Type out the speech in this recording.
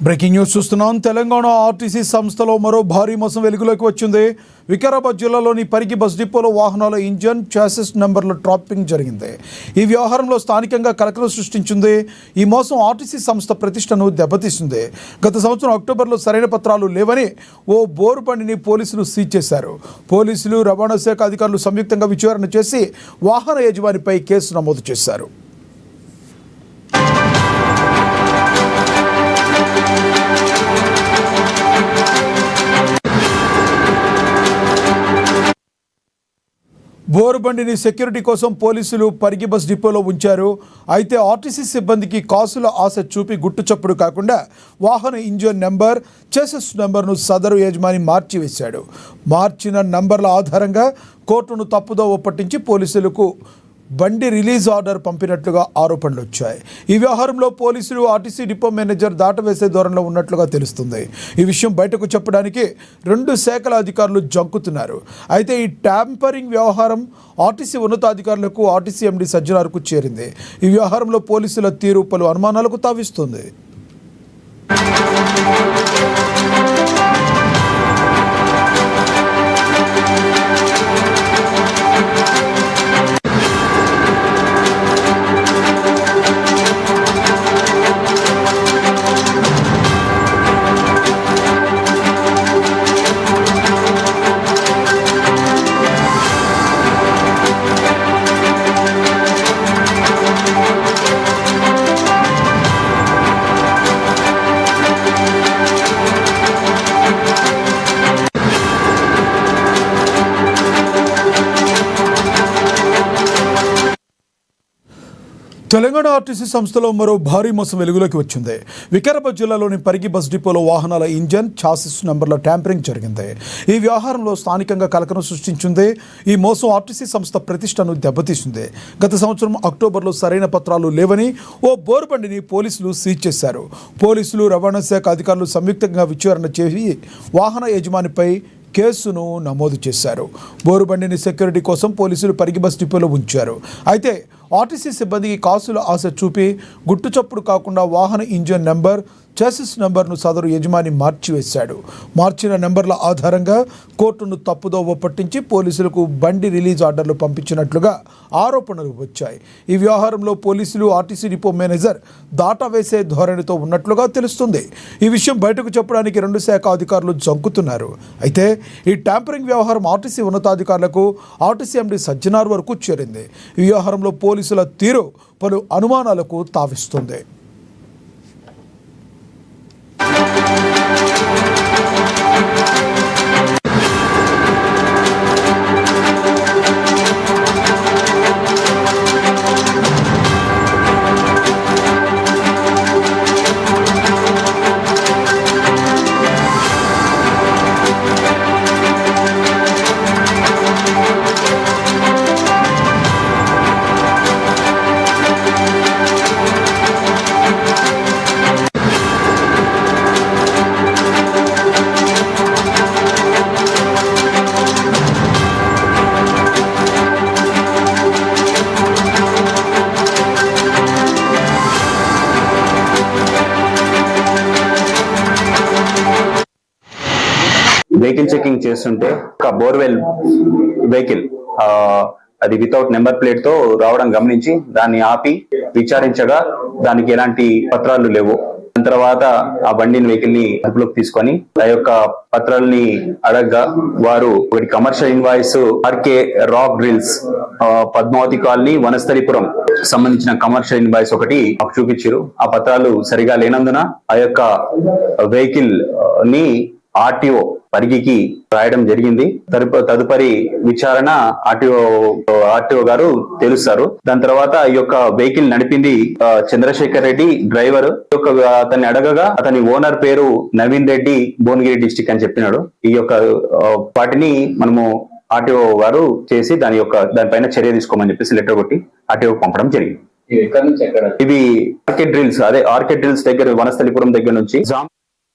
Breaking news చూస్తున్నాం. Telangana RTC సంస్థలో మరో భారీ మోసం వెలుగులోకి వచ్చింది. వికారాబాద్ జిల్లాలోని పరిగి బస్ డిపోలో వాహనాల ఇంజన్ చాసిస్ నెంబర్ల ట్రాపింగ్ జరిగింది. ఈ వ్యవహారంలో స్థానికంగా కలకలం సృష్టించింది. ఈ మోసం ఆర్టీసీ సంస్థ ప్రతిష్టను దెబ్బతీసింది. గత సంవత్సరం అక్టోబర్లో సరైన పత్రాలు లేవని ఓ బోరు బండిని పోలీసులు సీజ్ చేశారు. పోలీసులు, రవాణా శాఖ అధికారులు సంయుక్తంగా విచారణ చేసి వాహన యజమానిపై కేసు నమోదు చేశారు. బోరుబండిని సెక్యూరిటీ కోసం పోలీసులు పరిగి బస్ డిపోలో ఉంచారు. అయితే ఆర్టీసీ సిబ్బందికి కాసుల ఆశ చూపి గుట్టుచప్పుడు కాకుండా వాహన ఇంజిన్ నెంబర్, చేసెస్ నెంబర్ను సదరు యజమాని మార్చివేశాడు. మార్చిన నంబర్ల ఆధారంగా కోర్టును తప్పుదోవ పట్టించి పోలీసులకు బండి రిలీజ్ ఆర్డర్ పంపినట్లుగా ఆరోపణలు వచ్చాయి. ఈ వ్యవహారంలో పోలీసులు ఆర్టీసీ డిపో మేనేజర్ దాటవేసే ధోరణిలో ఉన్నట్లుగా తెలుస్తుంది. ఈ విషయం బయటకు చెప్పడానికి 2 శాఖల అధికారులు జంకుతున్నారు. అయితే ఈ ట్యాంపరింగ్ వ్యవహారం ఆర్టీసీ ఉన్నతాధికారులకు, ఆర్టీసీ ఎండీ సజ్జనార్కు చేరింది. ఈ వ్యవహారంలో పోలీసుల తీరు పలు అనుమానాలకు తావిస్తుంది. తెలంగాణ ఆర్టీసీ సంస్థలో మరో భారీ మోసం వెలుగులోకి వచ్చింది. వికారాబాద్ జిల్లాలోని పరిగి బస్ డిపోలో వాహనాల ఇంజన్, చాసిస్ నెంబర్ల ట్యాంపరింగ్ జరిగింది. ఈ వ్యవహారంలో స్థానికంగా కలకలం సృష్టించింది. ఈ మోసం ఆర్టీసీ సంస్థ ప్రతిష్టను దెబ్బతీసింది. గత సంవత్సరం అక్టోబర్లో సరైన పత్రాలు లేవని ఓ బోరుబండిని పోలీసులు సీజ్ చేశారు. పోలీసులు, రవాణా శాఖ అధికారులు సంయుక్తంగా విచారణ చేసి వాహన యజమానిపై కేసును నమోదు చేశారు. బోరుబండిని సెక్యూరిటీ కోసం పోలీసులు పరిగి బస్ డిపోలో ఉంచారు. అయితే ఆర్టీసీ సిబ్బందికి కాసుల ఆశ చూపి గుట్టుచప్పుడు కాకుండా వాహన ఇంజిన్ నెంబర్, చాసిస్ నెంబర్ను సదరు యజమాని మార్చివేశాడు. మార్చిన నెంబర్ల ఆధారంగా కోర్టును తప్పుదోవ పట్టించి పోలీసులకు బండి రిలీజ్ ఆర్డర్లు పంపించినట్లుగా ఆరోపణలు వచ్చాయి. ఈ వ్యవహారంలో పోలీసులు, ఆర్టీసీ డిపో మేనేజర్ దాటవేసే ధోరణితో ఉన్నట్లుగా తెలుస్తుంది. ఈ విషయం బయటకు చెప్పడానికి 2 శాఖ అధికారులు జంకుతున్నారు. అయితే ఈ ట్యాంపరింగ్ వ్యవహారం ఆర్టీసీ ఉన్నతాధికారులకు, ఆర్టీసీ ఎండీ సజ్జనార్ వరకు చేరింది. ఈ వ్యవహారంలో పోలీసుల తీరు పలు అనుమానాలకు తావిస్తుంది. వెహికల్ చెకింగ్ చేస్తుంటే ఒక బోర్వెల్ వెహికల్ అది వితౌట్ నెంబర్ ప్లేట్ తో రావడం గమనించి దాన్ని ఆపి విచారించగా దానికి ఎలాంటి పత్రాలు లేవు. దాని తర్వాత ఆ బండిని వెహికల్ ని అదుపులోకి తీసుకొని ఆ యొక్క పత్రాలని అడగగా వారు ఒకటి commercial invoice R K Rock Drills Padmavati colony, Vanasthalipuram సంబంధించిన కమర్షియల్ ఇన్వాయిస్ ఒకటి చూపించారు. ఆ పత్రాలు సరిగా లేనందున ఆ యొక్క వెహికల్ ని ఆర్టీఓ పరిగికి రాయడం జరిగింది. తదుపరి విచారణ ఆర్టీఓ గారు తెలుస్తారు. దాని తర్వాత ఈ యొక్క వెహికల్ నడిపింది చంద్రశేఖర్ రెడ్డి డ్రైవర్. అతన్ని అడగగా అతని ఓనర్ పేరు నవీన్ రెడ్డి, భువనగిరి డిస్టిక్ అని చెప్పినాడు. ఈ యొక్క వాటిని మనము ఆర్టీఓ గారు చేసి దానిపైన చర్య తీసుకోమని చెప్పేసి లెటర్ కొట్టి ఆర్టీఓ పంపడం జరిగింది. ఇవి ఆర్కే డ్రిల్స్ దగ్గర, వనస్థలిపురం దగ్గర నుంచి